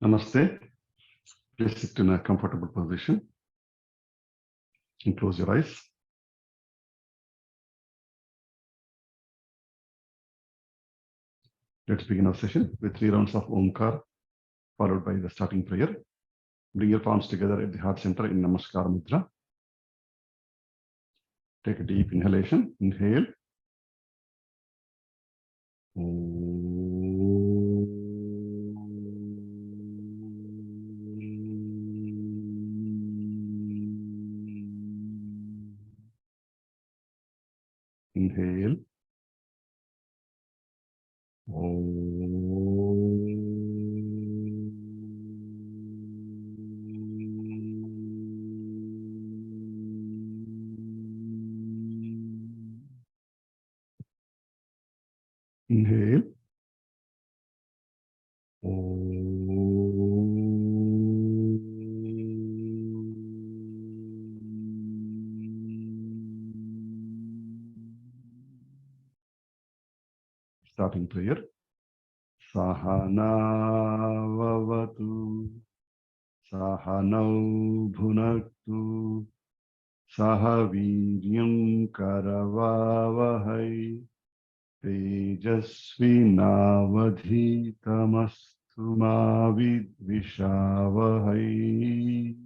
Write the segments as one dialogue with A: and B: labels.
A: Namaste. Please sit in a comfortable position and close your eyes. Let's begin our session with 3 rounds of Omkar, followed by the starting prayer. Bring your palms together at the heart center in Namaskar Mudra. Take a deep inhalation. Inhale. Inhale. Inhale. Starting prayer. Sahana vavatu, sahanau bhunaktu, sahaviryam karavavahai, tejasvinavadhitamastu ma vidvishavahai.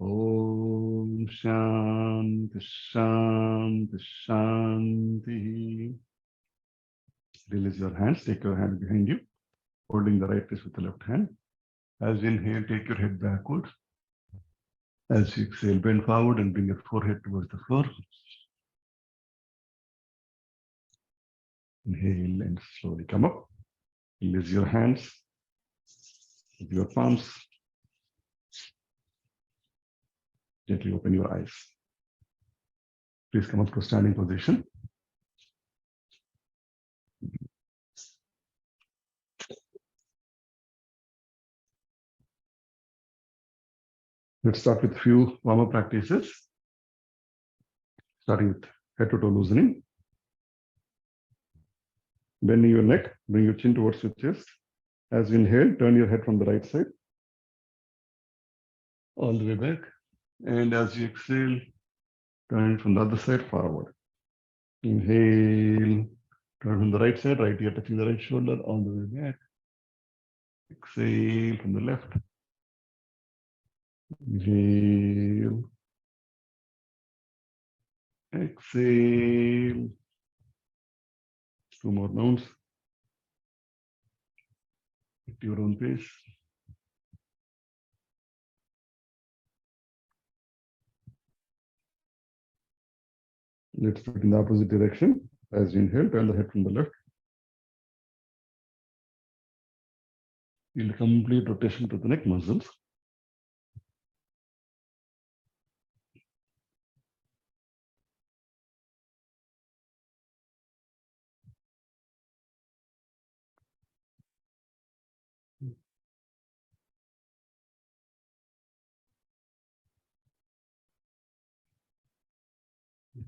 A: Om Shanti Shanti Shanti. Release your hands. Take your hand behind you, holding the right wrist with the left hand. As you inhale, take your head backwards. As you exhale, bend forward and bring your forehead towards the floor. Inhale and slowly come up. Release your hands with your palms. Gently open your eyes. Please come up to a standing position. Let's start with a few warm-up practices. Starting with head to toe loosening. Bending your neck, bring your chin towards your chest. As you inhale, turn your head from the right side all the way back. And as you exhale, turn it from the other side forward. Inhale, turn from the right side, right ear touching the right shoulder all the way back. Exhale from the left. Inhale. Exhale. 2 more rounds. At your own pace. Let's do it in the opposite direction. As you inhale, turn the head from the left. Feel complete rotation to the neck muscles.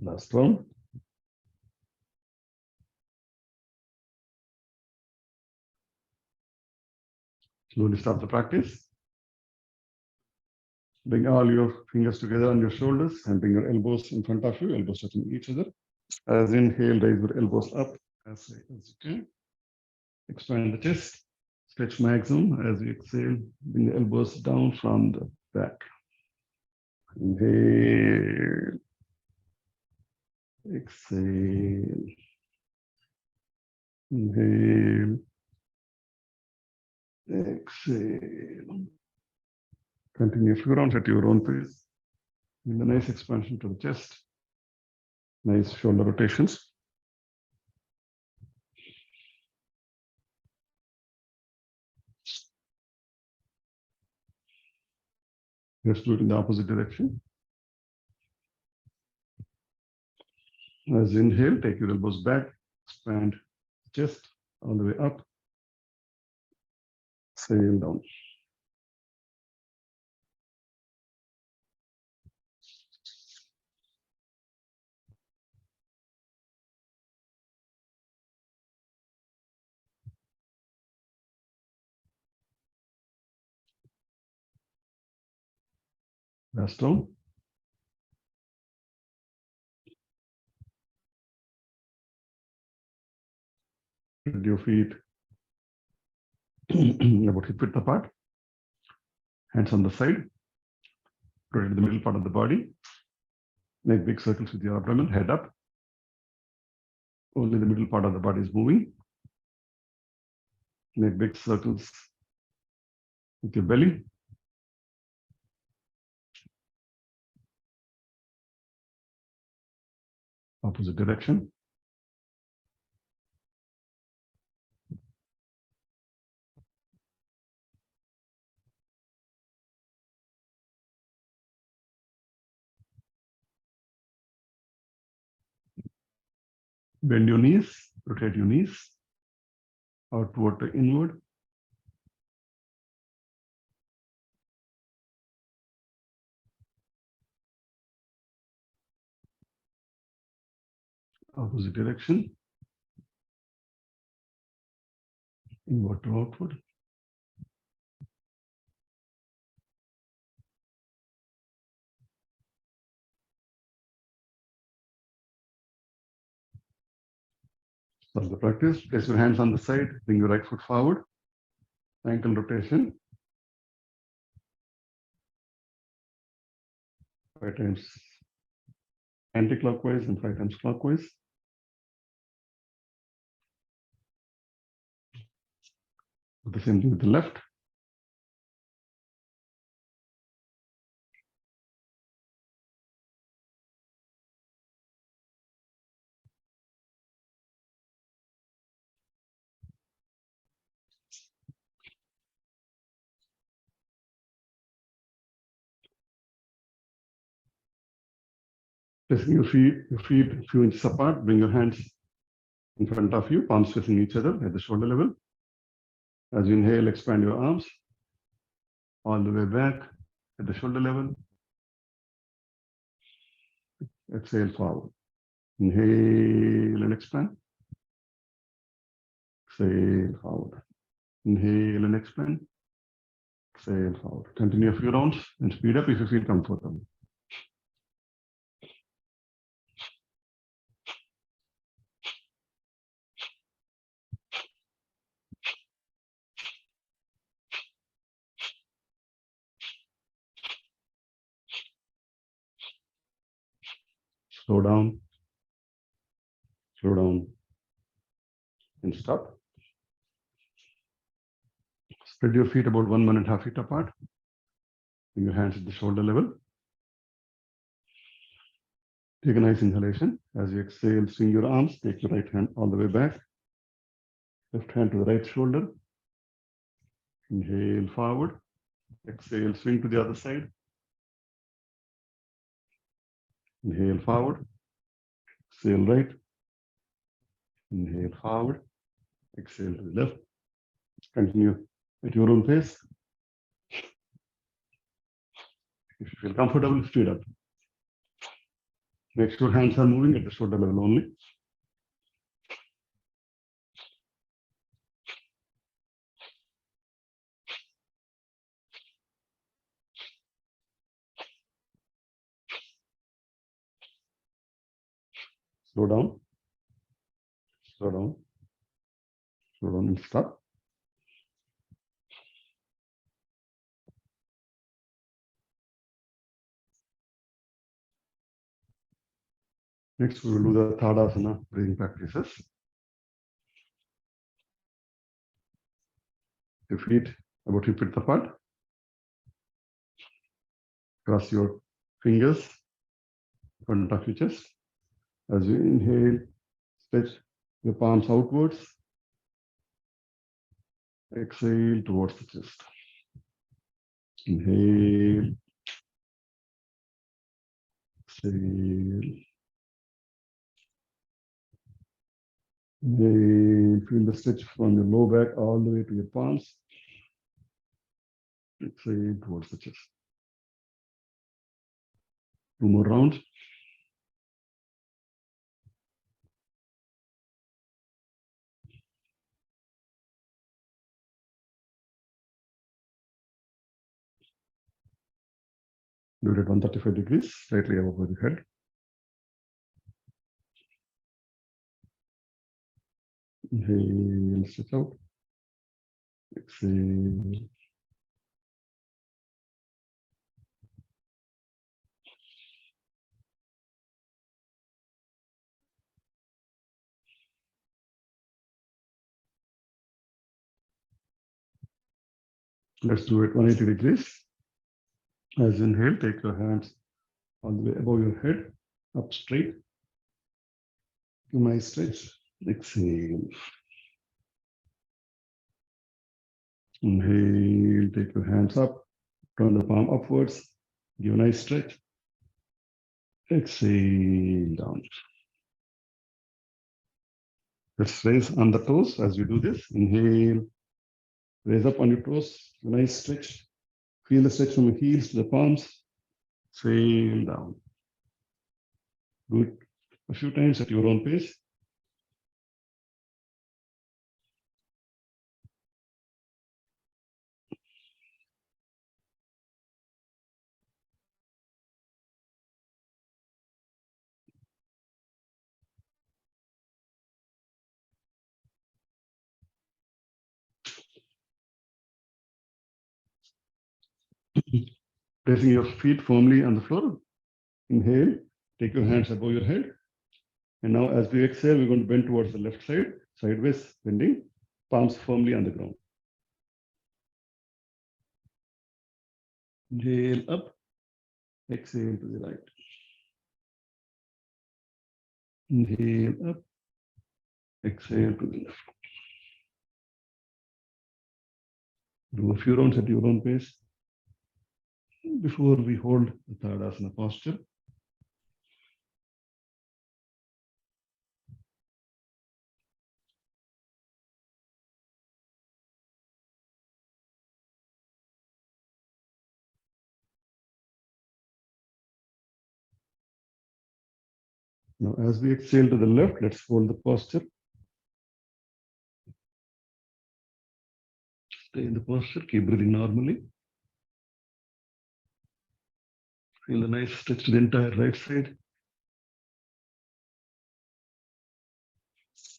A: Last one. Slowly start the practice. Bring all your fingers together on your shoulders and bring your elbows in front of you, elbows touching each other. As you inhale, raise your elbows up as high as you can. Expand the chest, stretch maximum. As you exhale, bring the elbows down from the back. Inhale. Exhale. Inhale. Exhale. Continue a few rounds at your own pace. With a nice expansion to the chest. Nice shoulder rotations. Let's do it in the opposite direction. As you inhale, take your elbows back, expand the chest all the way up. Sail down. Press down. Spread your feet about hip width apart. Hands on the side. Rotate the middle part of the body. Make big circles with your abdomen, head up. Only the middle part of the body is moving. Make big circles with your belly. Opposite direction. Bend your knees, rotate your knees outward to inward. Opposite direction. Inward to outward. Start the practice. Place your hands on the side. Bring your right foot forward. Ankle rotation. 5 times anti-clockwise and 5 times clockwise. Do the same thing with the left. Placing your feet a few inches apart. Bring your hands in front of you, palms facing each other at the shoulder level. As you inhale, expand your arms all the way back at the shoulder level. Exhale forward. Inhale and expand. Exhale forward. Inhale and expand. Exhale forward. Continue a few rounds and speed up if you feel comfortable. Slow down, and stop. Spread your feet about 1.5 feet apart. Bring your hands at the shoulder level. Take a nice inhalation. As you exhale, swing your arms. Take your right hand all the way back. Left hand to the right shoulder. Inhale forward. Exhale, swing to the other side. Inhale forward. Exhale right. Inhale forward. Exhale to the left. Continue at your own pace. If you feel comfortable, speed up. Make sure hands are moving at the shoulder level only. Slow down. Slow down. Slow down and stop. Next, we will do the Tadasana breathing practices. Your feet about hip width apart. Cross your fingers in front of your chest. As you inhale, stretch your palms outwards. Exhale towards the chest. Inhale. Exhale. Inhale. Feel the stretch from your low back all the way to your palms. Exhale towards the chest. 2 more rounds. Do it at 135 degrees, slightly above the head. Inhale, stretch out. Exhale. Let's do it 180 degrees. As you inhale, take your hands all the way above your head, up straight. Nice stretch. Exhale. Inhale, take your hands up, turn the palm upwards, give a nice stretch. Exhale down. Let's raise on the toes as we do this. Inhale, raise up on your toes, a nice stretch. Feel the stretch from the heels to the palms. Exhale down. Do it a few times at your own pace. Placing your feet firmly on the floor. Inhale, take your hands above your head. And now as we exhale, we're going to bend towards the left side, sideways bending, palms firmly on the ground. Inhale up, exhale to the right. Inhale up, exhale to the left. Do a few rounds at your own pace before we hold the Tadasana posture. Now, as we exhale to the left, let's hold the posture. Stay in the posture, keep breathing normally. Feel a nice stretch to the entire right side.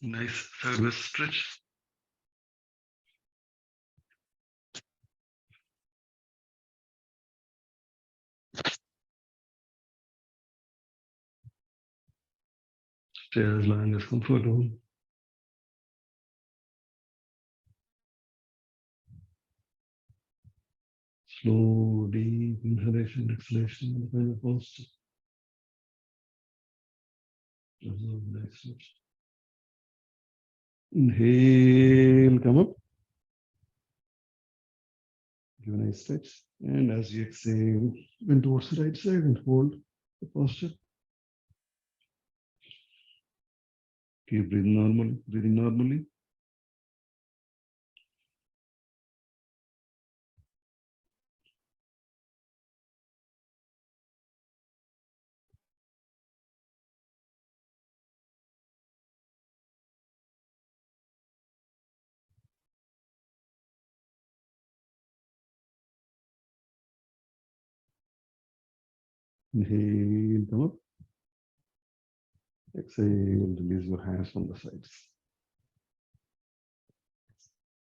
A: Nice sideways stretch. Stay as long as comfortable. Slow, deep inhalation, exhalation in the final posture. Inhale, come up. Give a nice stretch. And as you exhale, bend towards the right side and hold the posture. Keep breathing normally. Inhale, come up. Exhale, release your hands from the sides.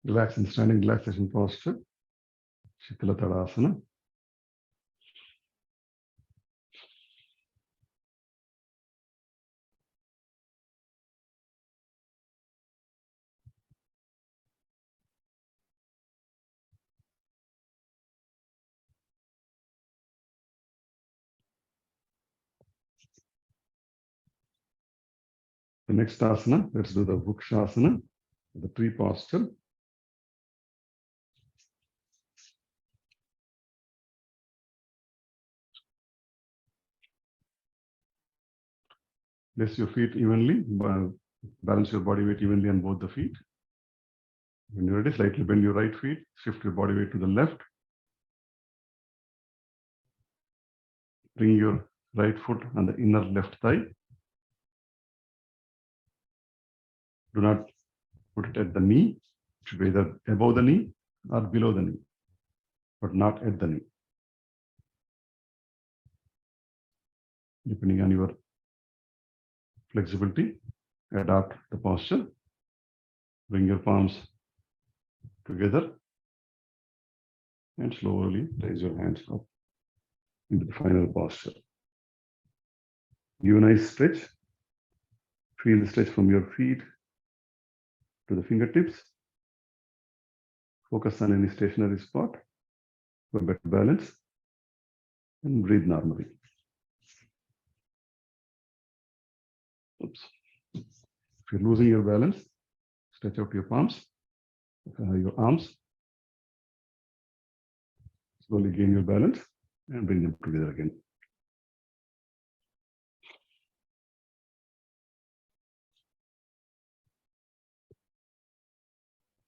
A: Relax in standing relaxation posture. Shikala Tadasana. The next asana, let's do the Vrukshasana, the tree posture. Place your feet evenly, balance your body weight evenly on both the feet. When you're ready, slightly bend your right feet, shift your body weight to the left. Bring your right foot on the inner left thigh. Do not put it at the knee. It should be either above the knee or below the knee, but not at the knee. Depending on your flexibility, adapt the posture. Bring your palms together and slowly raise your hands up into the final posture. Give a nice stretch. Feel the stretch from your feet to the fingertips. Focus on any stationary spot for better balance and breathe normally. Oops. If you're losing your balance, stretch out your palms, your arms. Slowly gain your balance and bring them together again.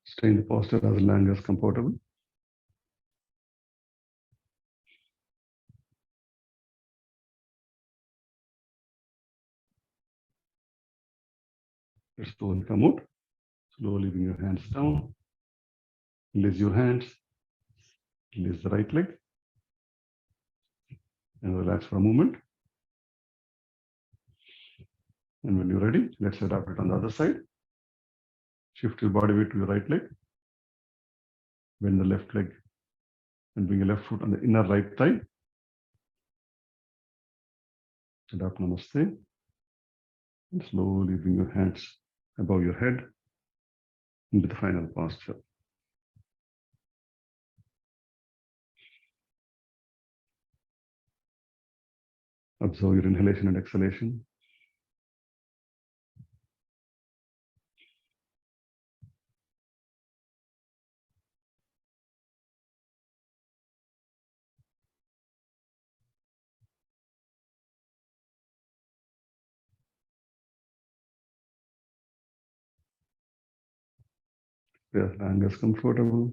A: Stay in the posture as long as comfortable. Let's slowly come out. Slowly bring your hands down. Release your hands. Release the right leg. And relax for a moment. And when you're ready, let's adapt it on the other side. Shift your body weight to your right leg. Bend the left leg and bring your left foot on the inner right thigh. Adapt Namaste. And slowly bring your hands above your head into the final posture. Observe your inhalation and exhalation. As long as comfortable.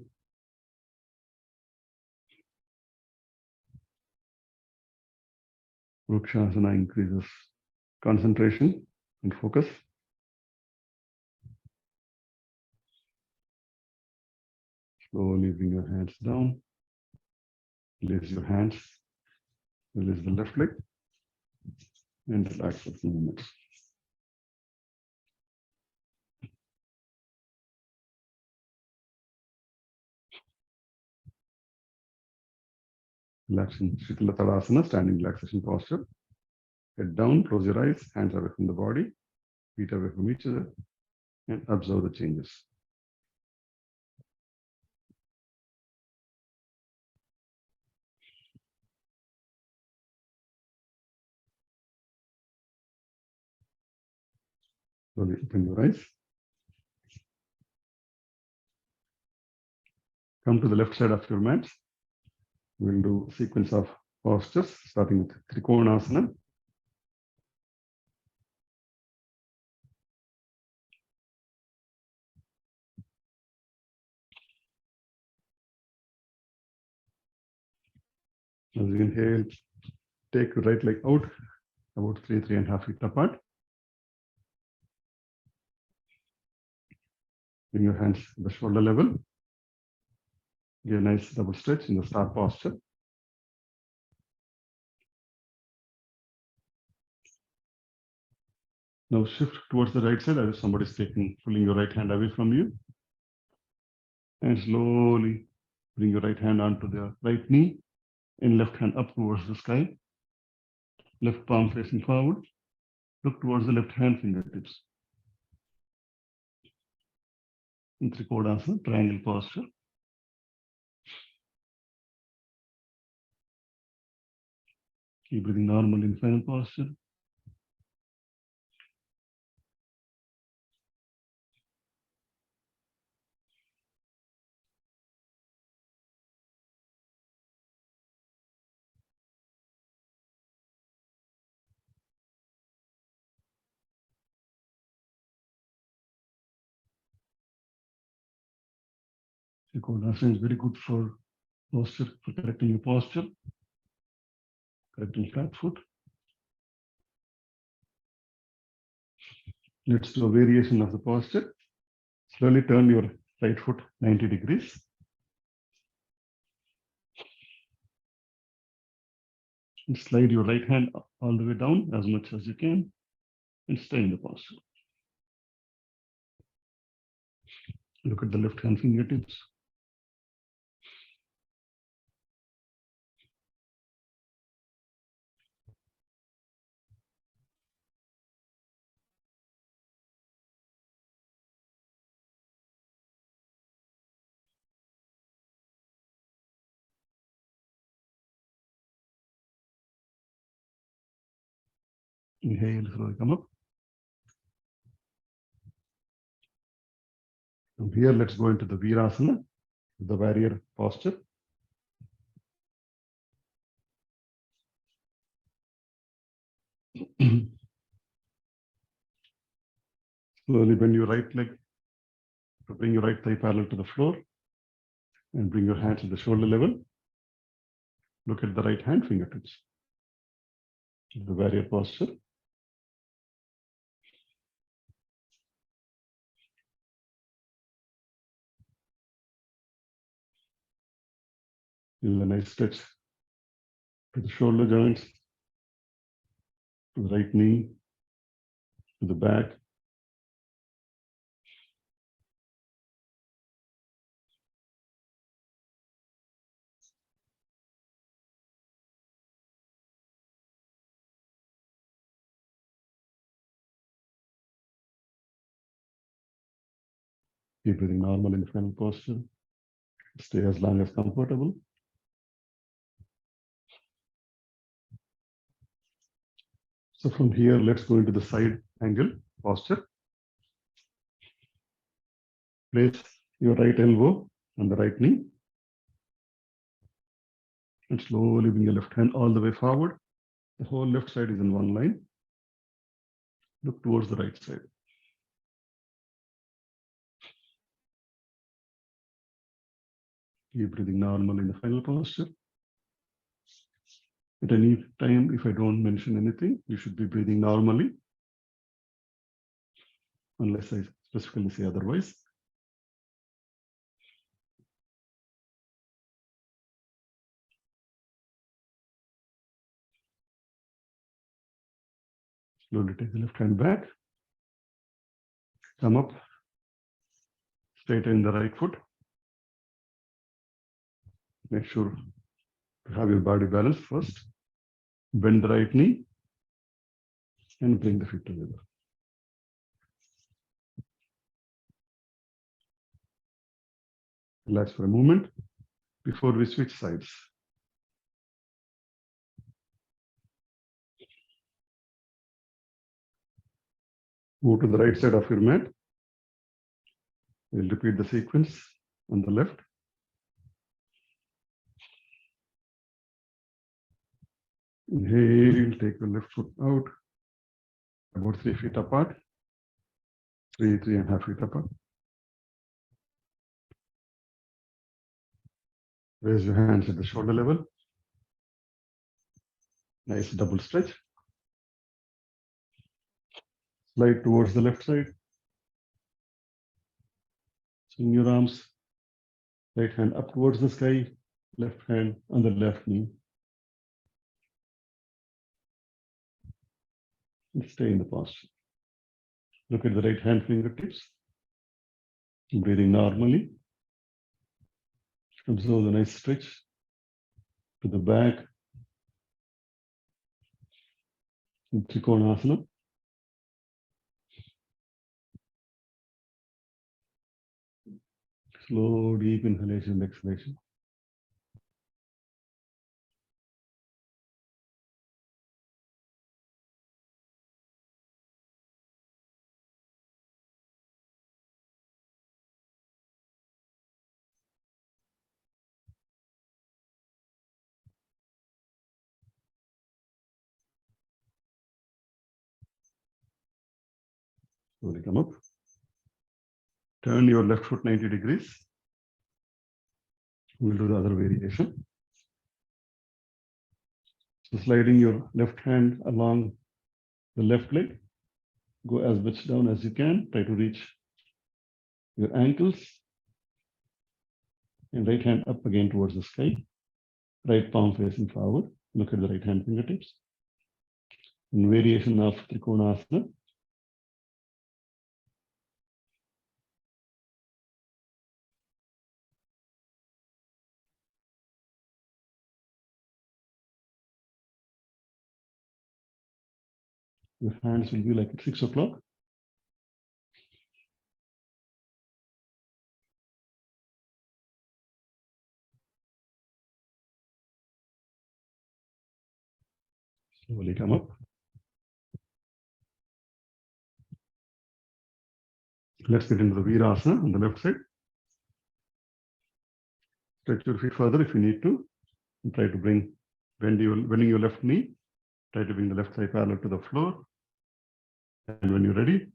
A: Vrikshasana increases concentration and focus. Slowly bring your hands down. Release your hands. Release the left leg. And relax for a few minutes. Relaxing Shitala Tadasana, standing relaxation posture. Head down, close your eyes, hands away from the body, feet away from each other, and observe the changes. Slowly open your eyes. Come to the left side of your mat. We'll do a sequence of postures, starting with Trikonasana. As you inhale, take your right leg out, about 3.5 feet apart. Bring your hands to the shoulder level. Give a nice double stretch in the star posture. Now shift towards the right side as if somebody is pulling your right hand away from you. And slowly bring your right hand onto the right knee and left hand up towards the sky. Left palm facing forward. Look towards the left hand fingertips. In Trikonasana, triangle posture. Keep breathing normal in final posture. Trikonasana is very good for posture, for correcting your posture, correcting flat foot. Let's do a variation of the posture. Slowly turn your right foot 90 degrees. And slide your right hand all the way down as much as you can and stay in the posture. Look at the left hand fingertips. Inhale, slowly come up. From here, let's go into the Virasana, the warrior posture. Slowly bend your right leg, bring your right thigh parallel to the floor, and bring your hands to the shoulder level. Look at the right hand fingertips. The warrior posture. Feel a nice stretch to the shoulder joints, to the right knee, to the back. Keep breathing normal in the final posture. Stay as long as comfortable. So from here, let's go into the side angle posture. Place your right elbow on the right knee. And slowly bring your left hand all the way forward. The whole left side is in one line. Look towards the right side. Keep breathing normal in the final posture. At any time, if I don't mention anything, you should be breathing normally, unless I specifically say otherwise. Slowly take the left hand back. Come up. Straighten the right foot. Make sure to have your body balance first. Bend the right knee and bring the feet together. Relax for a moment before we switch sides. Move to the right side of your mat. We'll repeat the sequence on the left. Inhale, take the left foot out, about 3 feet apart, 3.5 feet apart. Raise your hands at the shoulder level. Nice double stretch. Slide towards the left side. Swing your arms. Right hand up towards the sky. Left hand on the left knee. And stay in the posture. Look at the right hand fingertips. Breathing normally. Observe the nice stretch to the back. Trikonasana. Slow, deep inhalation and exhalation. Slowly come up. Turn your left foot 90 degrees. We'll do the other variation. So sliding your left hand along the left leg. Go as much down as you can. Try to reach your ankles. And right hand up again towards the sky. Right palm facing forward. Look at the right hand fingertips. In variation of Trikonasana. Your hands will be like at 6 o'clock. Slowly come up. Let's get into the Virasana on the left side. Stretch your feet further if you need to. And try to bending your left knee. Try to bring the left thigh parallel to the floor. And when you're ready,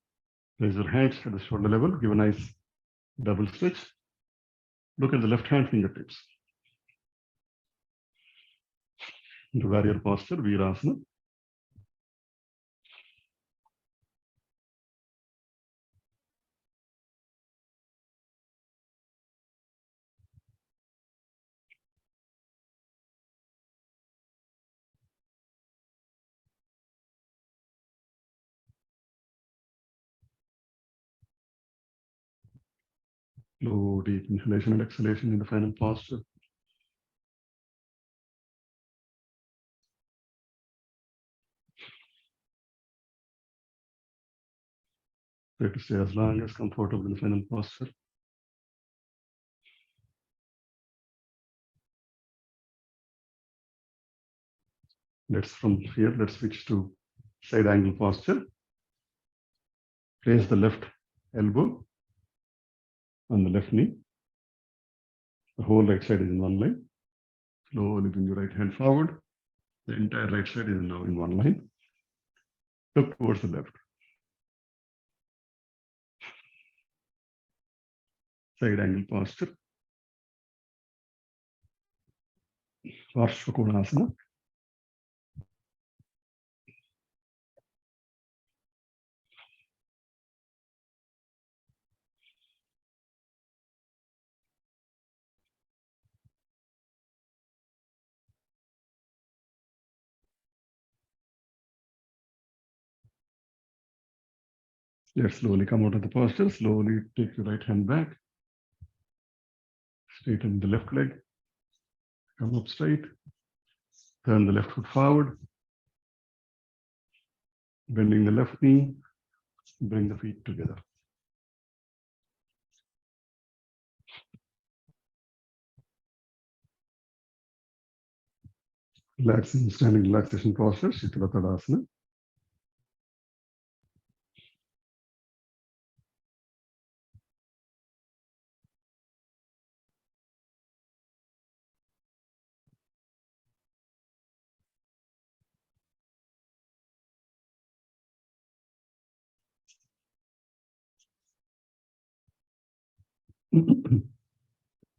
A: raise your hands at the shoulder level. Give a nice double stretch. Look at the left hand fingertips. Into warrior posture, Virasana. Slow, deep inhalation and exhalation in the final posture. Try to stay as long as comfortable in the final posture. From here, let's switch to side angle posture. Place the left elbow on the left knee. The whole right side is in one line. Slowly bring your right hand forward. The entire right side is now in one line. Look towards the left. Side angle posture. Parshvakonasana. Let's slowly come out of the posture. Slowly take your right hand back. Straighten the left leg. Come up straight. Turn the left foot forward. Bending the left knee. Bring the feet together. Relaxing, standing relaxation posture, Shitala Tadasana.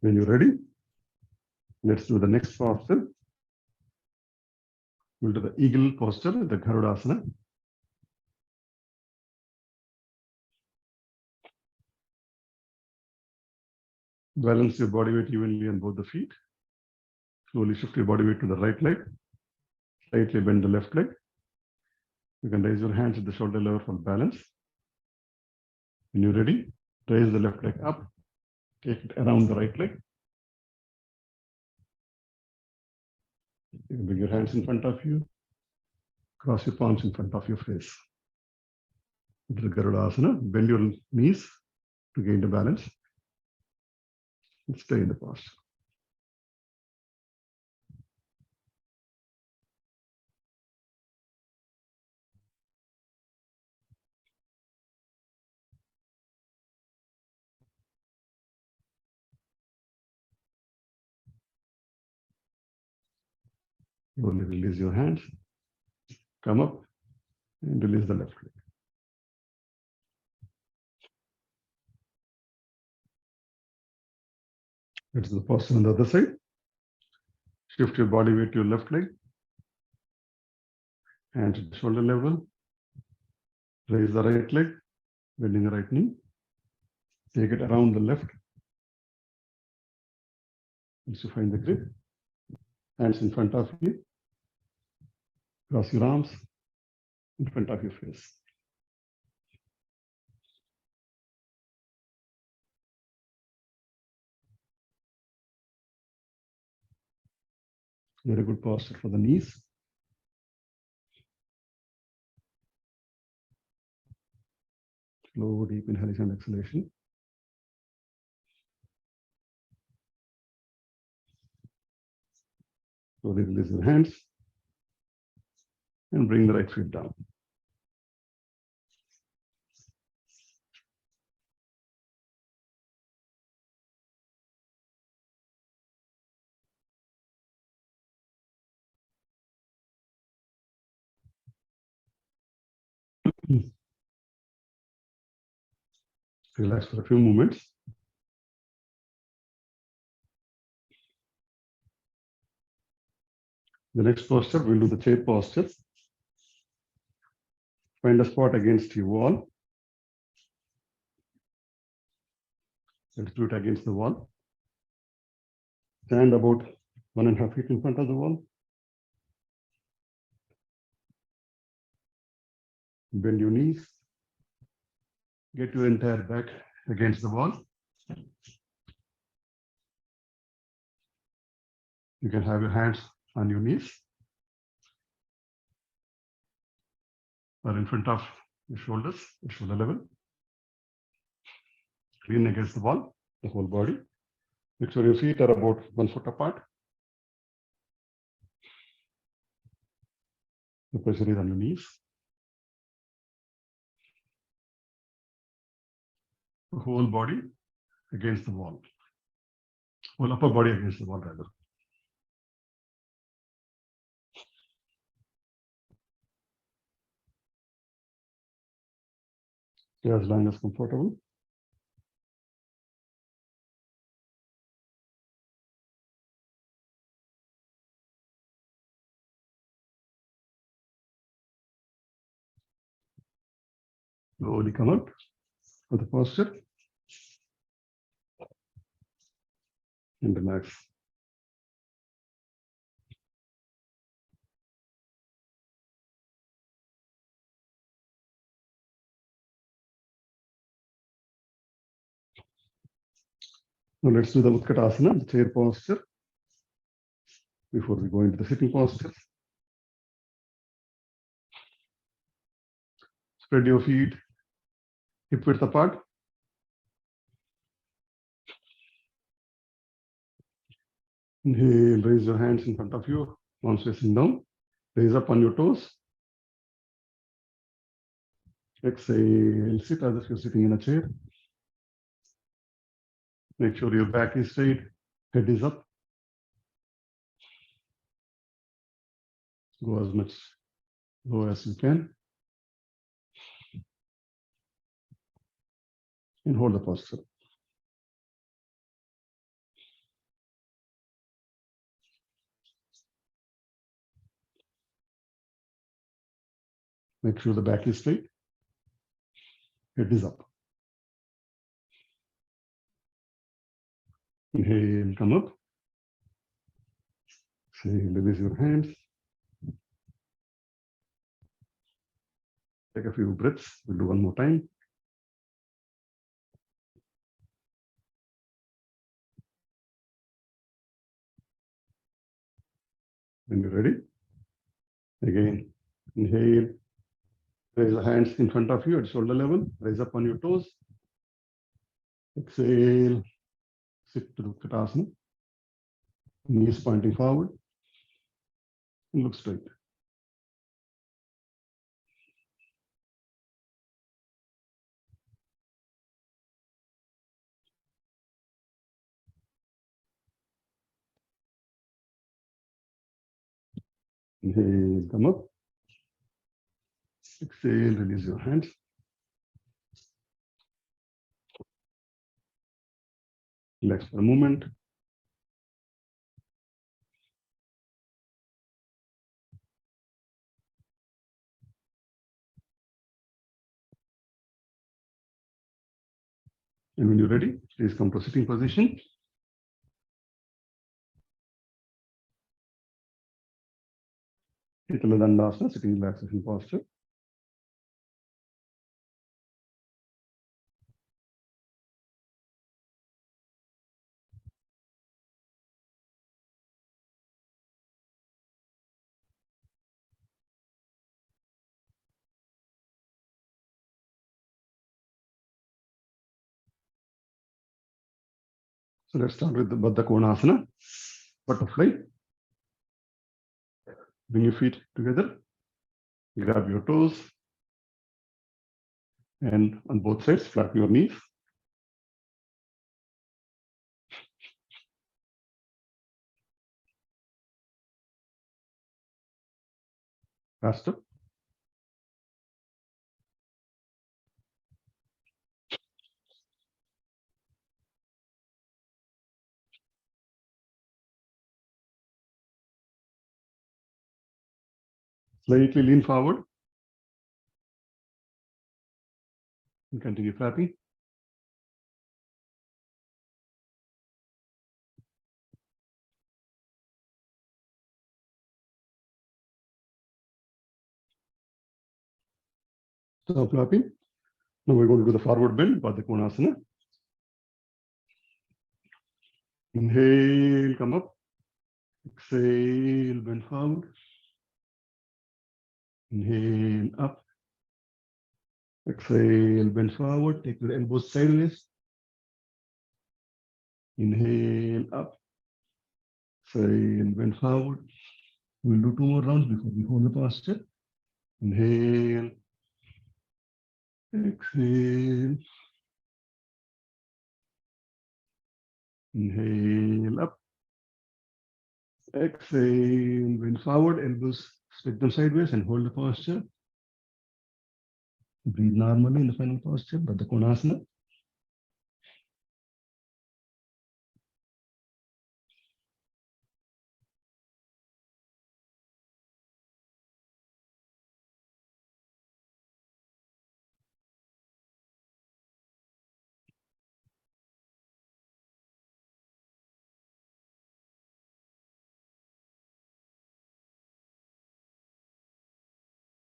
A: When you're ready, let's do the next posture. We'll do the eagle posture, the Garudasana. Balance your body weight evenly on both the feet. Slowly shift your body weight to the right leg. Slightly bend the left leg. You can raise your hands at the shoulder level for balance. When you're ready, raise the left leg up. Take it around the right leg. You can bring your hands in front of you. Cross your palms in front of your face. Into the Garudasana. Bend your knees to gain the balance. And stay in the posture. Slowly release your hands. Come up and release the left leg. That's the posture on the other side. Shift your body weight to your left leg. Hands at the shoulder level. Raise the right leg, bending the right knee. Take it around the left. Once you find the grip, hands in front of you. Cross your arms in front of your face. Very good posture for the knees. Slow, deep inhalation and exhalation. Slowly release your hands and bring the right foot down. Relax for a few moments. The next posture, we'll do the chair posture. Find a spot against your wall. Let's do it against the wall. Stand about 1.5 feet in front of the wall. Bend your knees. Get your entire back against the wall. You can have your hands on your knees or in front of your shoulders, your shoulder level. Lean against the wall, the whole body. Make sure your feet are about 1 foot apart. The pressure is on your knees. The whole body against the wall. Whole upper body against the wall, rather. Stay as long as comfortable. Slowly come up for the posture and relax. Now let's do the Utkatasana, the chair posture, before we go into the sitting posture. Spread your feet hip width apart. Inhale, raise your hands in front of you, arms facing down. Raise up on your toes. Exhale, sit as if you're sitting in a chair. Make sure your back is straight, head is up. Go as much low as you can. And hold the posture. Make sure the back is straight, head is up. Inhale, come up. Exhale, release your hands. Take a few breaths. We'll do one more time. When you're ready, again, inhale. Raise the hands in front of you at shoulder level. Raise up on your toes. Exhale. Sit to Utkatasana. Knees pointing forward. And look straight. Inhale, come up. Exhale, release your hands. Relax for a moment. And when you're ready, please come to sitting position. Sit Shitala Dandasana, sitting relaxation posture. So let's start with the Baddha Konasana, butterfly. Bring your feet together, grab your toes, and on both sides, flap your knees. Faster. Slightly lean forward. And continue flapping. Stop flapping. Now we're going to do the forward bend, Baddha Konasana. Inhale, come up. Exhale, bend forward. Inhale, up. Exhale, bend forward. Take your elbows sideways. Inhale, up. Exhale, bend forward. We'll do 2 more rounds before we hold the posture. Inhale. Exhale. Inhale, up. Exhale, bend forward, elbows split them sideways and hold the posture. Breathe normally in the final posture, Baddha Konasana.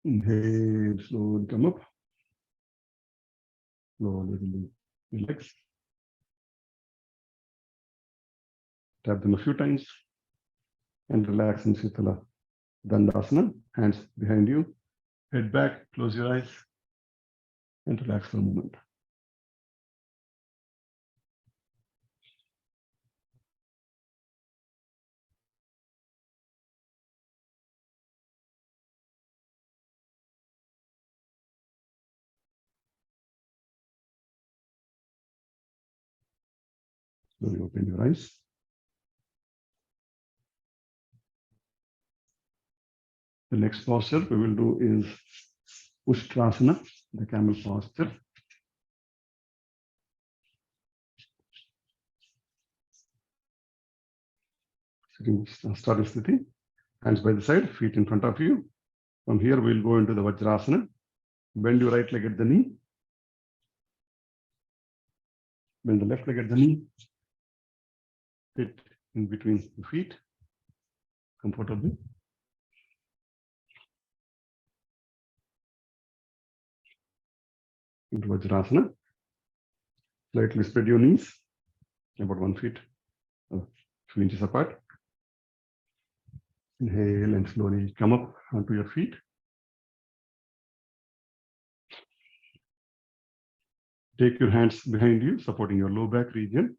A: Inhale, slowly come up. Slowly relax. Tap them a few times and relax in Shitala Dandasana. Hands behind you, head back, close your eyes and relax for a moment. Slowly open your eyes. The next posture we will do is Ustrasana, the camel posture. Starting Sthiti, hands by the side, feet in front of you. From here, we'll go into the Vajrasana. Bend your right leg at the knee. Bend the left leg at the knee. Fit in between the feet comfortably. Into Vajrasana. Slightly spread your knees, about 1 feet, a few inches apart. Inhale and slowly come up onto your feet. Take your hands behind you, supporting your low back region.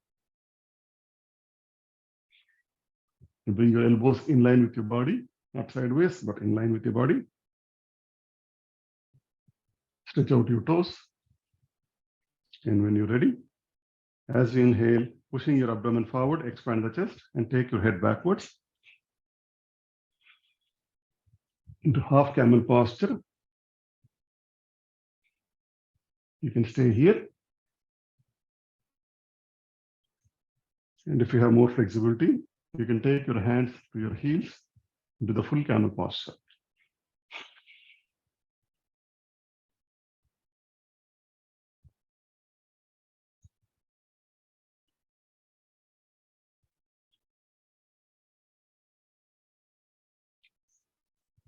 A: You bring your elbows in line with your body, not sideways, but in line with your body. Stretch out your toes. And when you're ready, as you inhale, pushing your abdomen forward, expand the chest and take your head backwards into half camel posture. You can stay here. And if you have more flexibility, you can take your hands to your heels into the full camel posture.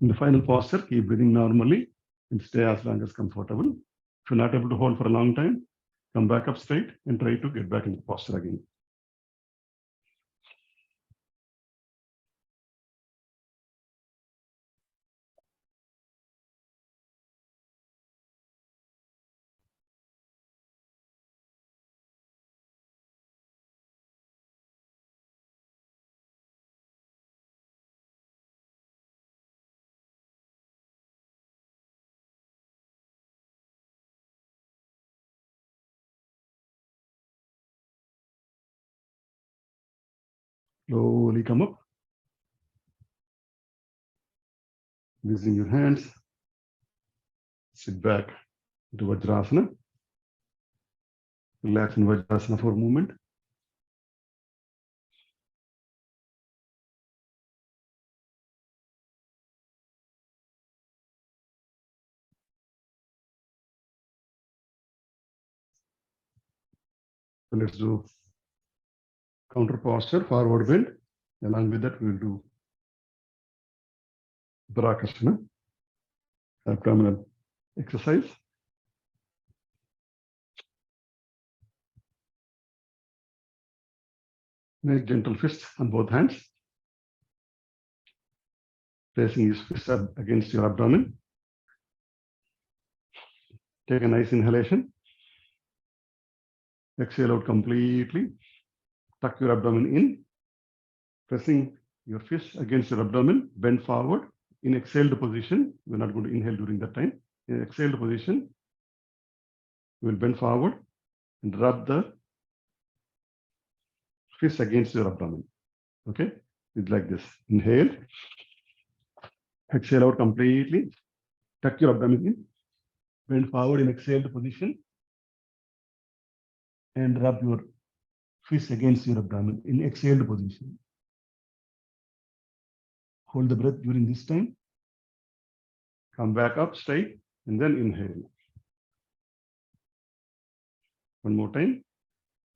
A: In the final posture, keep breathing normally and stay as long as comfortable. If you're not able to hold for a long time, come back up straight and try to get back into posture again. Slowly come up. Using your hands, sit back into Vajrasana. Relax in Vajrasana for a moment. So let's do counter posture, forward bend. Along with that, we'll do Brakasana, abdominal exercise. Make gentle fists on both hands. Placing his fists up against your abdomen. Take a nice inhalation. Exhale out completely. Tuck your abdomen in. Pressing your fists against your abdomen. Bend forward. In exhaled position, we're not going to inhale during that time. In exhaled position, you will bend forward and rub the fist against your abdomen. Okay? It's like this. Inhale. Exhale out completely. Tuck your abdomen in. Bend forward in exhaled position. And rub your fist against your abdomen in exhaled position. Hold the breath during this time. Come back up straight and then inhale. One more time.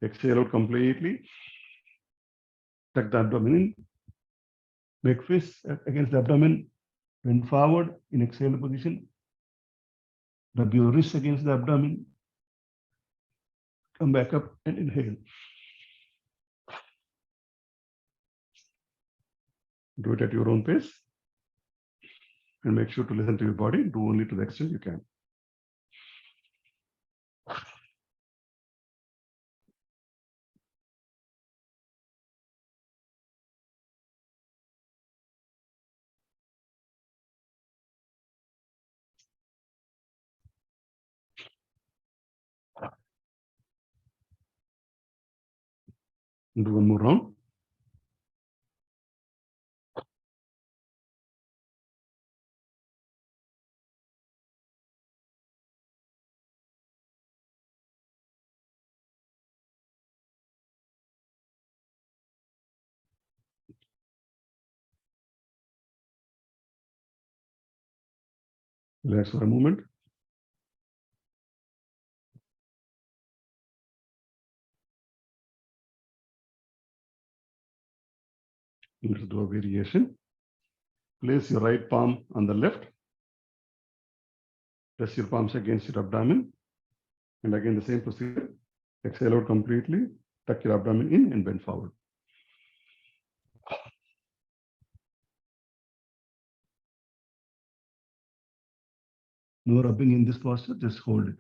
A: Exhale out completely. Tuck the abdomen in. Make fists against the abdomen. Bend forward in exhaled position. Rub your wrist against the abdomen. Come back up and inhale. Do it at your own pace. And make sure to listen to your body. Do only to the extent you can. Do one more round. Relax for a moment. Let's do a variation. Place your right palm on the left. Press your palms against your abdomen. And again, the same procedure. Exhale out completely. Tuck your abdomen in and bend forward. No rubbing in this posture, just hold it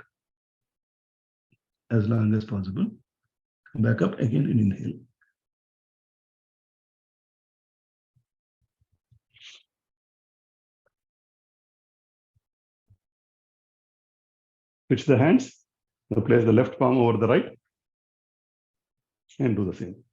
A: as long as possible. Come back up again and inhale. Switch the hands. Now place the left palm over the right and do the same.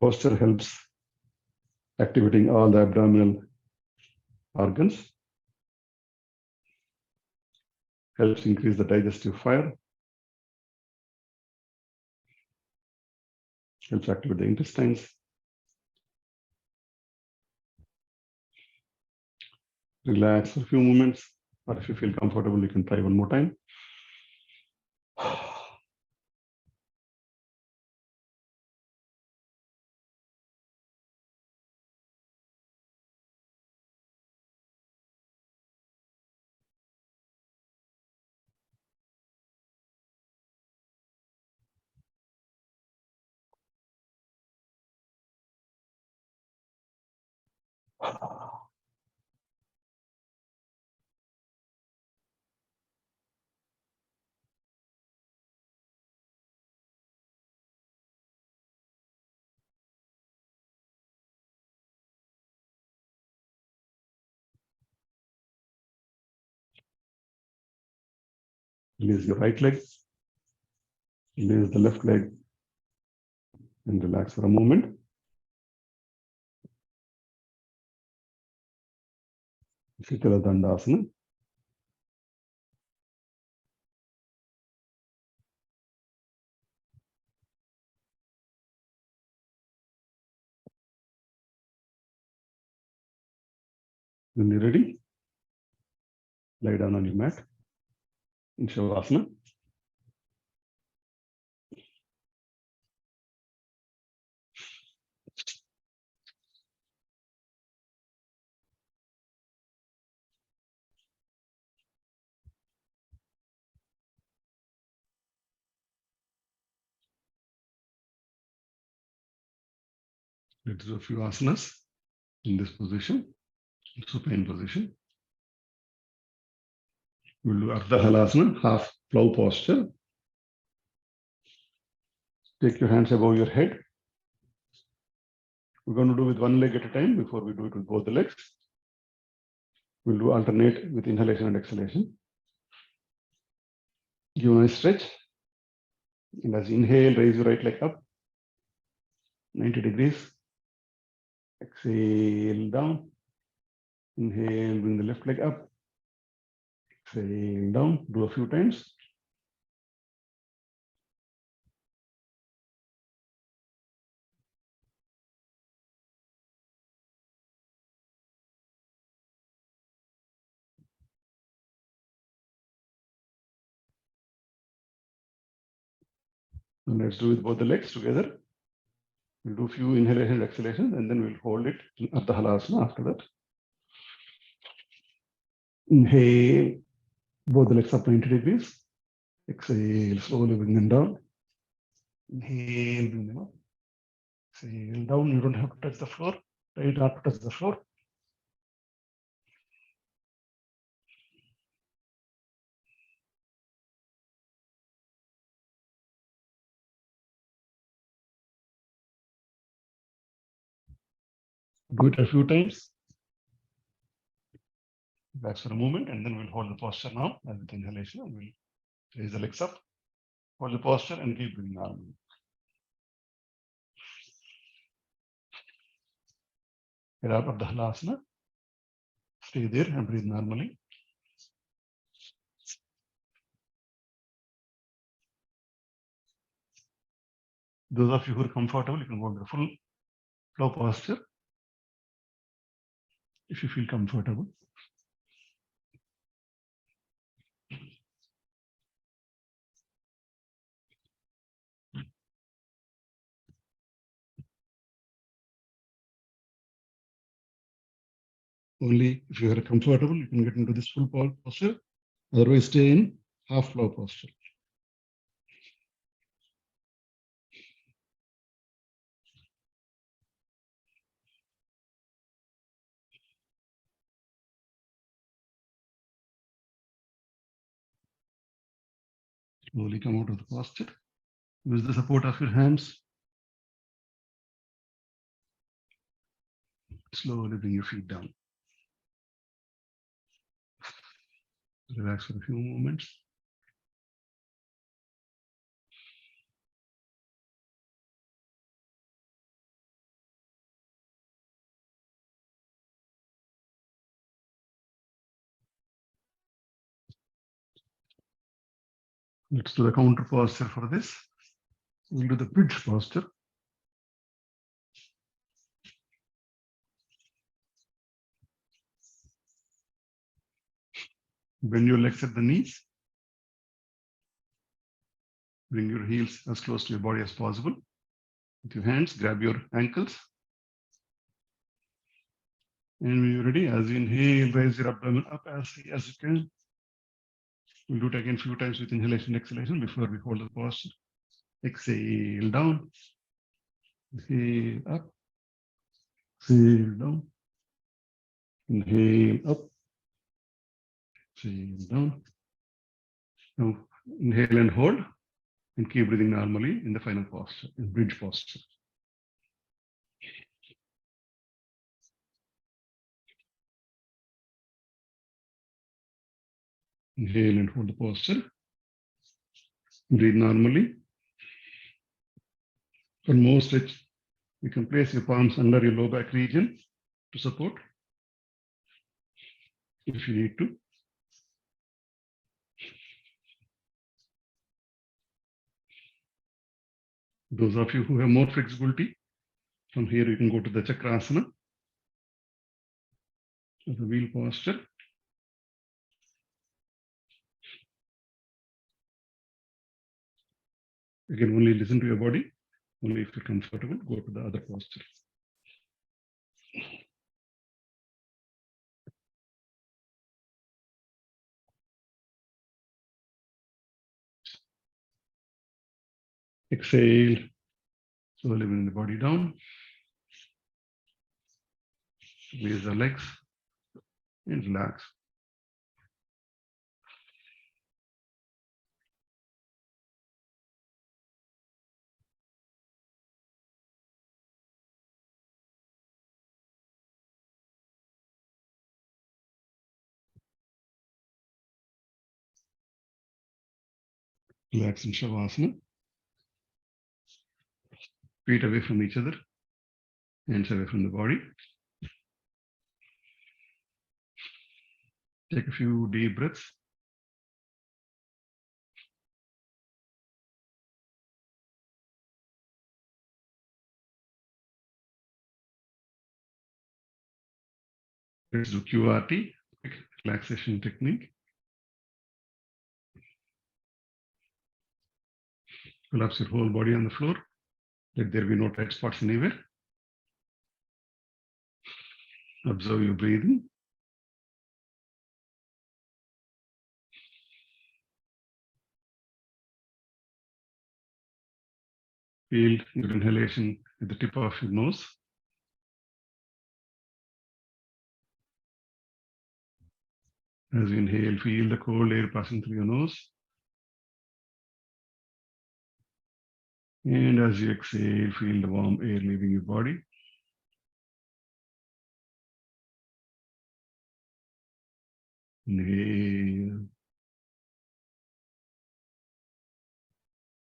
A: Posture helps activating all the abdominal organs, helps increase the digestive fire, Helps activate the intestines. Relax for a few moments, or if you feel comfortable, you can try one more time. Release your right leg. Release the left leg and relax for a moment. Shikara Dandasana. When you're ready, lie down on your mat in Shavasana. Let's do a few asanas in this position, supine position. We'll do Ardha Halasana, half plow posture. Take your hands above your head. We're going to do with one leg at a time before we do it with both the legs. We'll do alternate with inhalation and exhalation. Give a nice stretch. And as you inhale, raise your right leg up 90 degrees. Exhale down. Inhale, bring the left leg up. Exhale down. Do a few times. And let's do it with both the legs together. We'll do a few inhalations and exhalations, and then we'll hold it in Ardha Halasana after that. Inhale, both the legs up 90 degrees. Exhale, slowly bring them down. Inhale, bring them up. Exhale down. You don't have to touch the floor. Try not to touch the floor. Do it a few times. Relax for a moment, and then we'll hold the posture now. And with inhalation, and we'll raise the legs up. Hold the posture and keep breathing normally. Get out of the halasana. Stay there and breathe normally. Those of you who are comfortable, you can go into the full flow posture if you feel comfortable. Only if you are comfortable, you can get into this full posture. Otherwise, stay in half flow posture. Slowly come out of the posture. Use the support of your hands. Slowly bring your feet down. Relax for a few moments. Let's do the counter posture for this. We'll do the bridge posture. Bend your legs at the knees. Bring your heels as close to your body as possible. With your hands, grab your ankles. And when you're ready, as you inhale, raise your abdomen up as high as you can. We'll do it again a few times with inhalation and exhalation before we hold the posture. Exhale down. Inhale up. Exhale down. Inhale up. Exhale down. Now inhale and hold, and keep breathing normally in the final posture, in bridge posture. Inhale and hold the posture. Breathe normally. For more stretch, you can place your palms under your low back region to support if you need to. Those of you who have more flexibility, from here you can go to the Chakrasana, the wheel posture. Again, only listen to your body. Only if you're comfortable, go to the other posture. Exhale, slowly bring the body down. Raise the legs and relax. Relax in Shavasana. Feet away from each other, hands away from the body. Take a few deep breaths. Let's do QRT, relaxation technique. Collapse your whole body on the floor. Let there be no tight spots anywhere. Observe your breathing. Feel your inhalation at the tip of your nose. As you inhale, feel the cold air passing through your nose. And as you exhale, feel the warm air leaving your body. Inhale.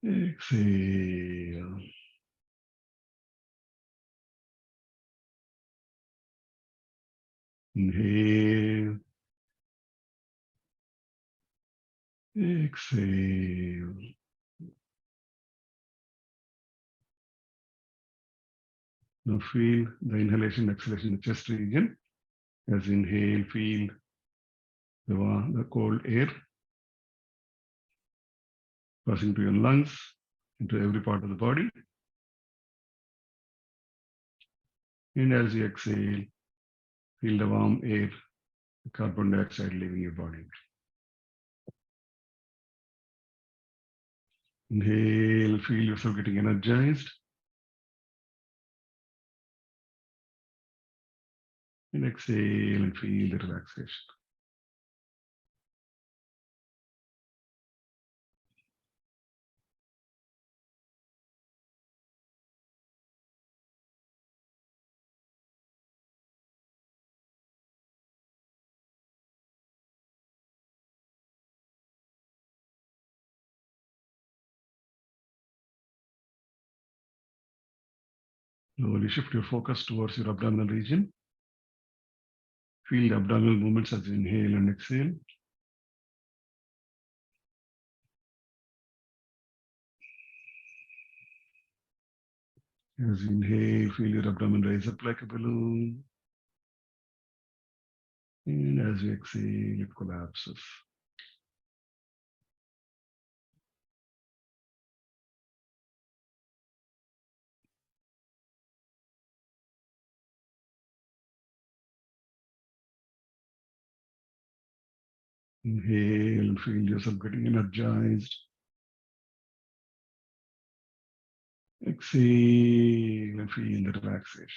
A: Exhale. Inhale. Exhale. Now feel the inhalation, exhalation in the chest region. As you inhale, feel the cold air passing to your lungs, into every part of the body. And as you exhale, feel the warm air, the carbon dioxide leaving your body. Inhale, feel yourself getting energized. And exhale and feel the relaxation. Slowly shift your focus towards your abdominal region. Feel the abdominal movements as you inhale and exhale. As you inhale, feel your abdomen rise up like a balloon. And as you exhale, it collapses. Inhale and feel yourself getting energized. Exhale and feel the relaxation.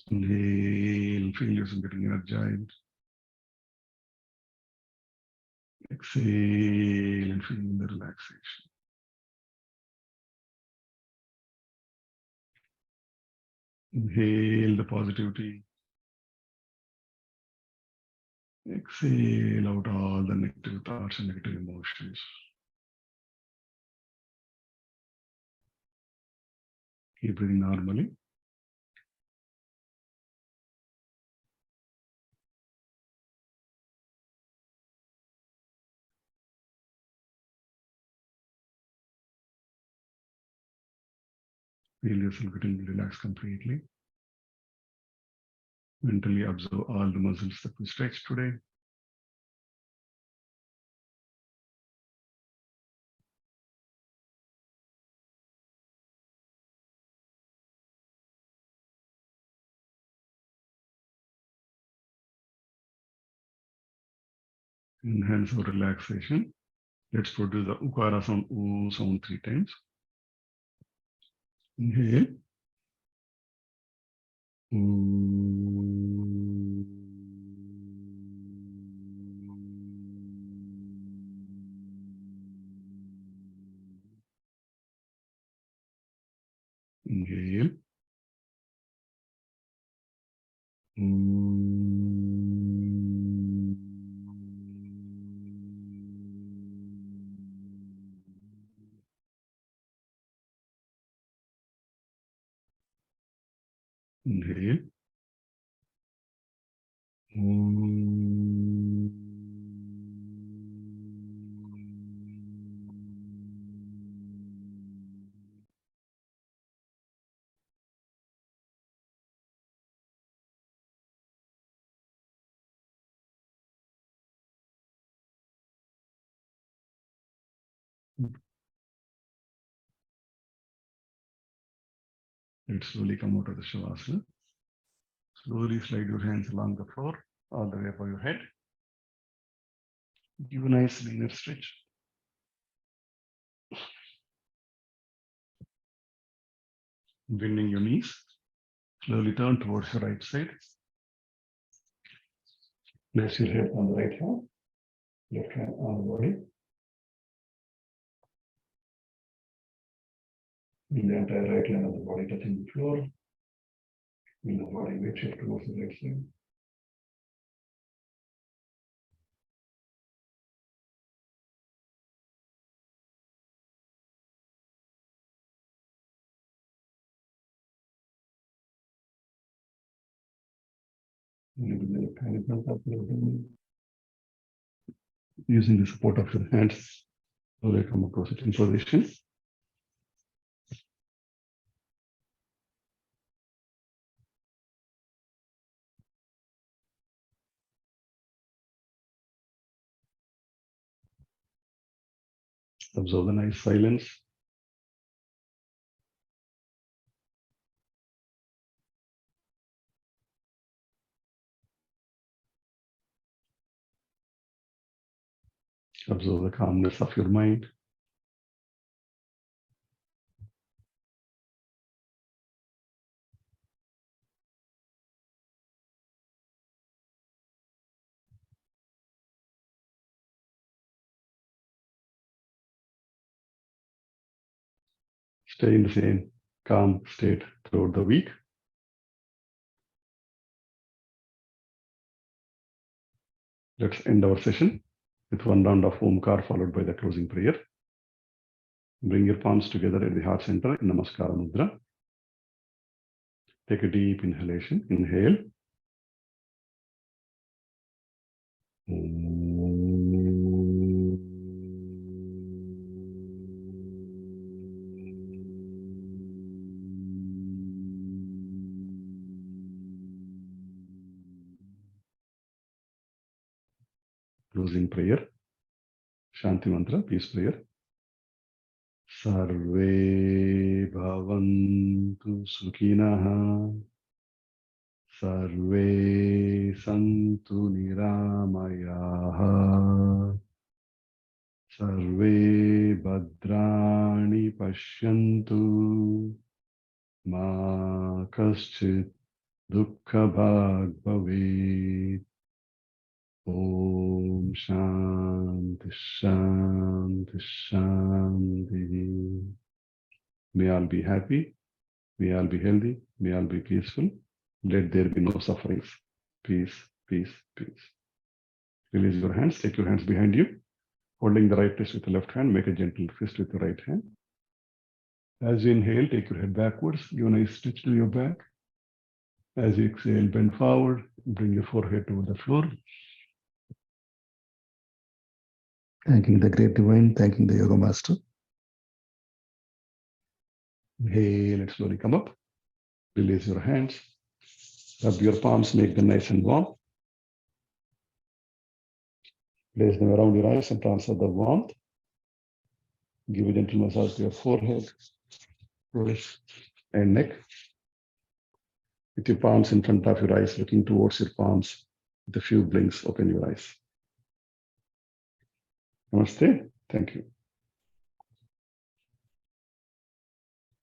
A: Inhale, feel yourself getting energized. Exhale and feel the relaxation. Inhale the positivity. Exhale out all the negative thoughts and negative emotions. Keep breathing normally. Feel yourself getting relaxed completely. Mentally observe all the muscles that we stretched today. Enhance our relaxation. Let's produce the Ukara sound, O sound 3 times. Inhale. Inhale. Inhale. Let's slowly come out of the Shavasana. Slowly slide your hands along the floor, all the way above your head. Give a nice linear stretch. Bending your knees. Slowly turn towards your right side. Place your head on the right hand, left hand on the body. Bring the entire right line of the body touching the floor. Bring the body weight shift towards the right side. Using the support of your hands, slowly come across it in position. Observe the nice silence. Observe the calmness of your mind. Stay in the same calm state throughout the week. Let's end our session with one round of Omkar followed by the closing prayer. Bring your palms together at the heart center in Namaskara Mudra. Take a deep inhalation. Inhale. Closing prayer. Shanti mantra, peace prayer. Sarve bhavantu sukhinah. Sarve santu niramayaha. Sarve bhadrani pashyantu. Ma kaschit dukkha bhag bhavet. Om Shanti Shanti Shanti. May all be happy, may all be healthy, may all be peaceful. Let there be no sufferings. Peace, peace, peace. Release your hands, take your hands behind you. Holding the right wrist with the left hand, make a gentle fist with the right hand. As you inhale, take your head backwards, give a nice stretch to your back. As you exhale, bend forward, bring your forehead toward the floor. Thanking the great divine, thanking the yoga master. Inhale and slowly come up. Release your hands. Rub your palms, make them nice and warm. Place them around your eyes and transfer the warmth. Give a gentle massage to your forehead, wrist, and neck. With your palms in front of your eyes, looking towards your palms. With a few blinks, open your eyes. Namaste. Thank you.